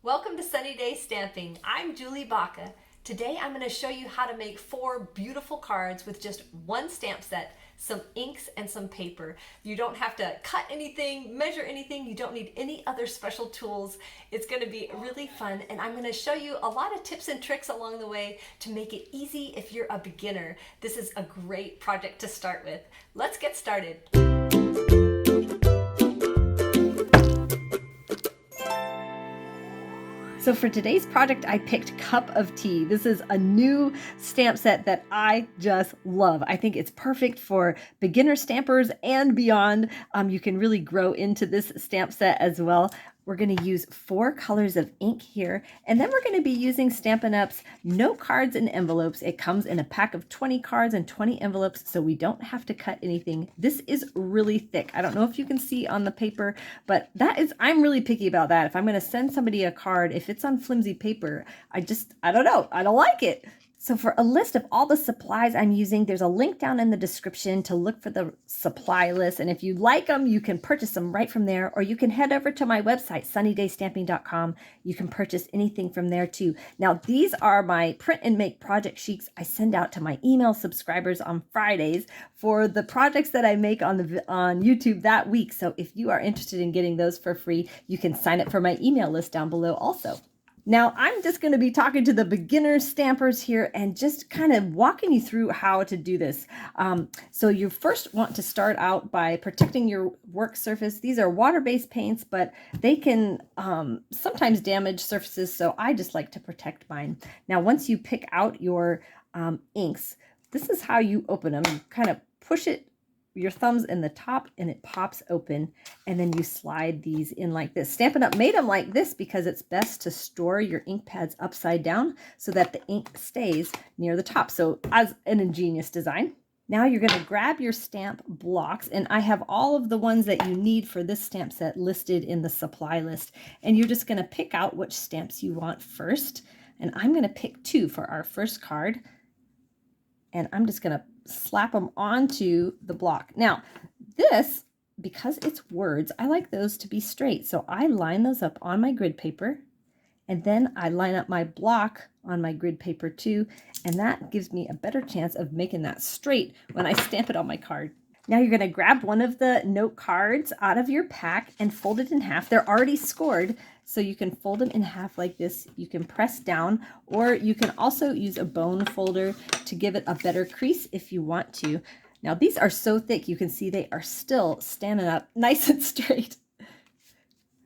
Welcome to Sunny Day Stamping. I'm Julie Baca. Today I'm going to show you how to make 4 beautiful cards with just one stamp set, some inks, and some paper. You don't have to cut anything, measure anything. You don't need any other special tools. It's going to be really fun, and I'm going to show you a lot of tips and tricks along the way to make it easy if you're a beginner. This is a great project to start with. Let's get started. So for today's project, I picked Cup of Tea. This is a new stamp set that I just love. I think it's perfect for beginner stampers and beyond. You can really grow into this stamp set as well. We're going to use 4 colors of ink here, and then we're going to be using Stampin' Up's note cards and envelopes. It comes in a pack of 20 cards and 20 envelopes, so we don't have to cut anything. This is really thick. I don't know if you can see on the paper, but I'm really picky about that. If I'm going to send somebody a card, if it's on flimsy paper, I don't know. I don't like it. So for a list of all the supplies I'm using, there's a link down in the description to look for the supply list. And if you like them, you can purchase them right from there, or you can head over to my website, sunnydaystamping.com. You can purchase anything from there too. Now, these are my print and make project sheets I send out to my email subscribers on Fridays for the projects that I make on YouTube that week. So if you are interested in getting those for free, you can sign up for my email list down below also. Now, I'm just going to be talking to the beginner stampers here and just kind of walking you through how to do this. So you first want to start out by protecting your work surface. These are water-based paints, but they can sometimes damage surfaces, so I just like to protect mine. Now, once you pick out your inks, this is how you open them. You kind of push your thumbs in the top and it pops open, and then you slide these in like this. Stampin' Up made them like this because it's best to store your ink pads upside down so that the ink stays near the top. So as an ingenious design. Now you're going to grab your stamp blocks, and I have all of the ones that you need for this stamp set listed in the supply list, and you're just going to pick out which stamps you want first. And I'm going to pick 2 for our first card, and I'm just going to slap them onto the block. Now, this, because it's words, I like those to be straight. So I line those up on my grid paper, and then I line up my block on my grid paper too, and that gives me a better chance of making that straight when I stamp it on my card. Now you're going to grab one of the note cards out of your pack and fold it in half. They're already scored, so you can fold them in half like this. You can press down, or you can also use a bone folder to give it a better crease if you want to. Now these are so thick, you can see they are still standing up nice and straight.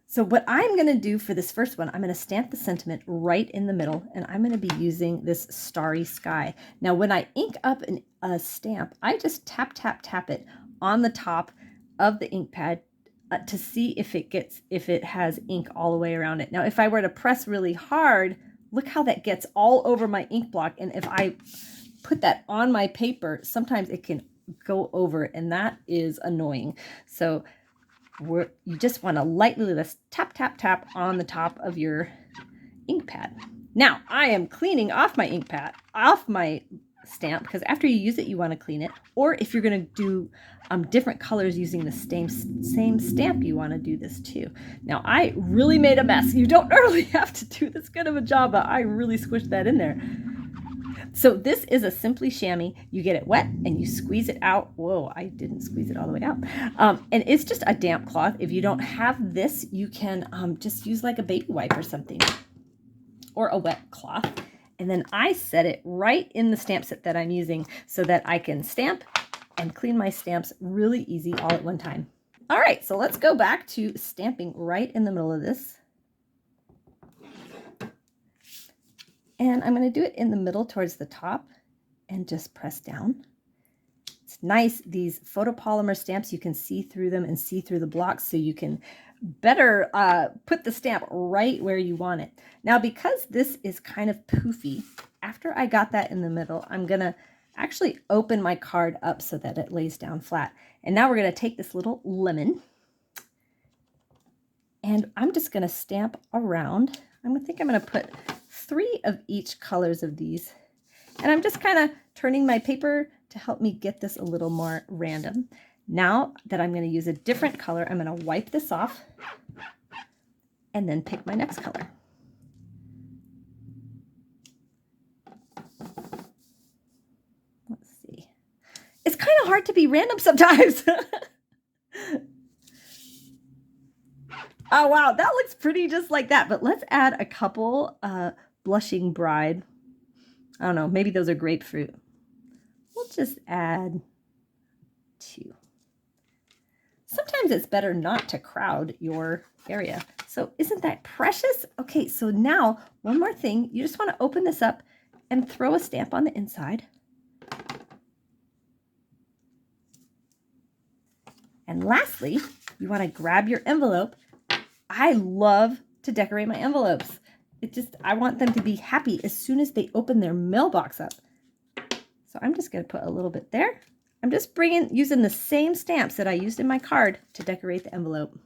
So what I'm going to do for this first one, I'm going to stamp the sentiment right in the middle, and I'm going to be using this Starry Sky. Now when I ink up a stamp, I just tap, tap, tap it on the top of the ink pad to see if it has ink all the way around it. Now if I were to press really hard, look how that gets all over my ink block, and if I put that on my paper, sometimes it can go over, and that is annoying. So you just want to lightly just tap, tap, tap on the top of your ink pad. Now, I am cleaning off my ink pad, off my stamp, because after you use it, you want to clean it. Or if you're going to do different colors using the same stamp, you want to do this too. Now, I really made a mess. You don't normally have to do this kind of a job, but I really squished that in there. So this is a Simply Chamois. You get it wet and you squeeze it out. Whoa, I didn't squeeze it all the way out. And it's just a damp cloth. If you don't have this, you can just use like a baby wipe or something, or a wet cloth. And then I set it right in the stamp set that I'm using so that I can stamp and clean my stamps really easy all at one time. All right, so let's go back to stamping right in the middle of this. And I'm going to do it in the middle towards the top and just press down. It's nice, these photopolymer stamps, you can see through them and see through the blocks, so you can better put the stamp right where you want it. Now, because this is kind of poofy, after I got that in the middle, I'm going to actually open my card up so that it lays down flat. And now we're going to take this little lemon, and I'm just going to stamp around. I think I'm going to put 3 of each colors of these, and I'm just kind of turning my paper to help me get this a little more random. Now that I'm going to use a different color, I'm going to wipe this off and then pick my next color. kind of hard to be random sometimes. Oh, wow. That looks pretty just like that. But let's add a couple blushing bride. I don't know. Maybe those are grapefruit. We'll just add 2. Sometimes it's better not to crowd your area. So isn't that precious? Okay, so now one more thing. You just want to open this up and throw a stamp on the inside. And lastly, you want to grab your envelope. I love to decorate my envelopes. I want them to be happy as soon as they open their mailbox up. So I'm just going to put a little bit there. I'm just using the same stamps that I used in my card to decorate the envelope.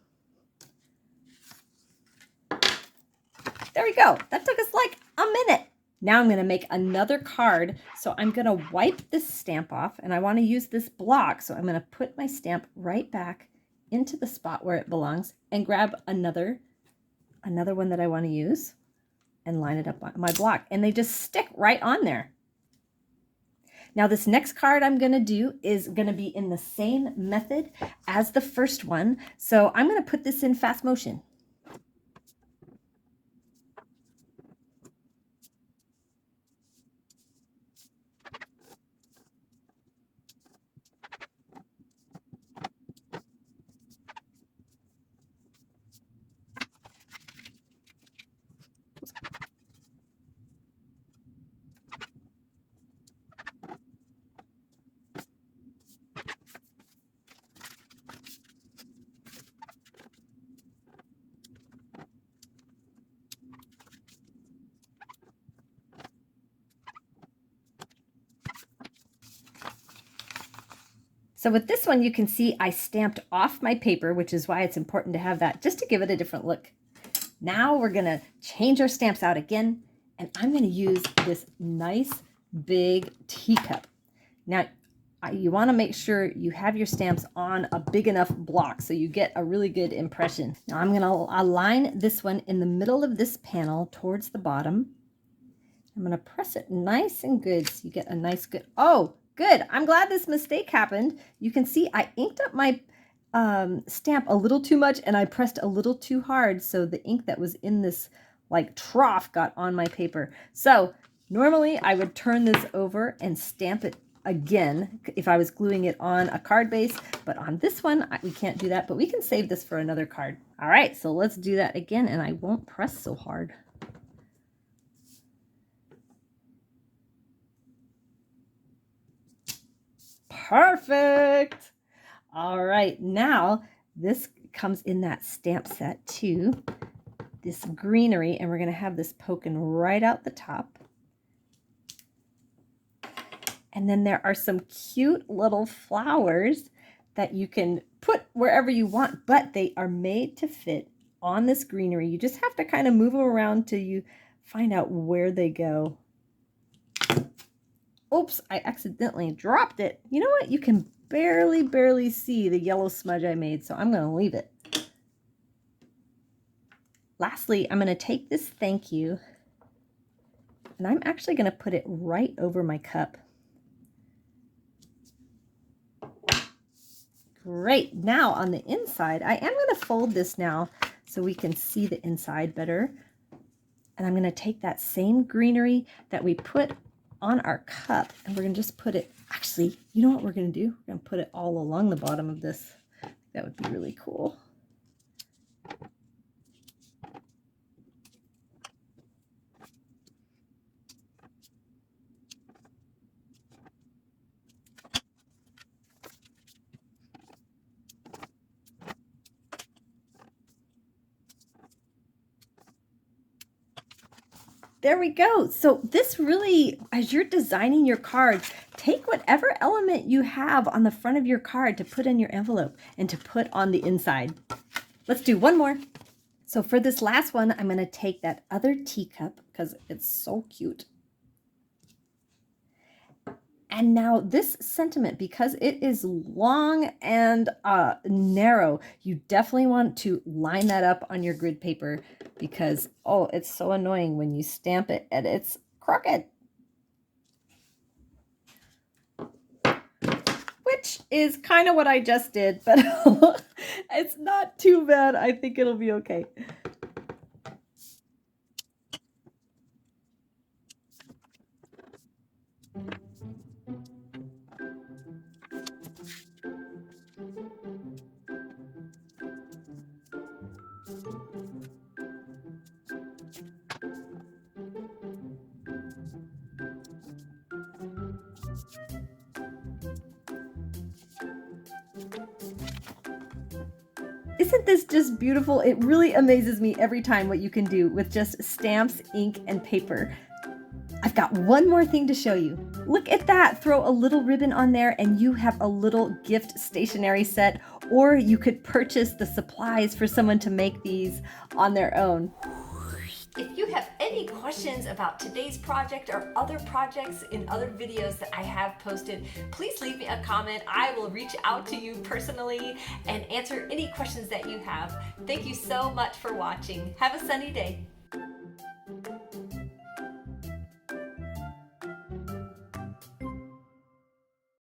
There we go. That took us like a minute. Now I'm going to make another card. So I'm going to wipe this stamp off, and I want to use this block. So I'm going to put my stamp right back into the spot where it belongs and grab another one that I want to use and line it up on my block. And they just stick right on there. Now this next card I'm going to do is going to be in the same method as the first one. So I'm going to put this in fast motion. So with this one, you can see I stamped off my paper, which is why it's important to have that, just to give it a different look. Now we're going to change our stamps out again, and I'm going to use this nice big teacup. Now, you want to make sure you have your stamps on a big enough block so you get a really good impression. Now I'm going to align this one in the middle of this panel towards the bottom. I'm going to press it nice and good so you get a nice good, oh, good. I'm glad this mistake happened. You can see I inked up my stamp a little too much and I pressed a little too hard, so the ink that was in this like trough got on my paper. So normally I would turn this over and stamp it again if I was gluing it on a card base, but on this one we can't do that, but we can save this for another card. All right, so let's do that again, and I won't press so hard. Perfect. All right, now this comes in that stamp set too, this greenery, and we're going to have this poking right out the top. And then there are some cute little flowers that you can put wherever you want, but they are made to fit on this greenery. You just have to kind of move them around till you find out where they go. Oops, I accidentally dropped it. You know what? You can barely see the yellow smudge I made, so I'm going to leave it. Lastly, I'm going to take this thank you, and I'm actually going to put it right over my cup. Great. Now on the inside, I am going to fold this now so we can see the inside better. And I'm going to take that same greenery that we put on our cup, and we're going to just put it, actually, you know what we're going to do? We're going to put it all along the bottom of this. That would be really cool. There we go. So this really, as you're designing your cards, take whatever element you have on the front of your card to put in your envelope and to put on the inside. Let's do one more. So for this last one, I'm going to take that other teacup because it's so cute. And now this sentiment, because it is long and narrow, you definitely want to line that up on your grid paper because, oh, it's so annoying when you stamp it and it's crooked. Which which is kind of what I just did, but it's not too bad. I think it'll be okay. Isn't this just beautiful? It really amazes me every time what you can do with just stamps, ink, and paper. I've got one more thing to show you. Look at that. Throw a little ribbon on there and you have a little gift stationery set, or you could purchase the supplies for someone to make these on their own. If you have any questions about today's project or other projects in other videos that I have posted, please leave me a comment. I will reach out to you personally and answer any questions that you have. Thank you so much for watching. Have a sunny day.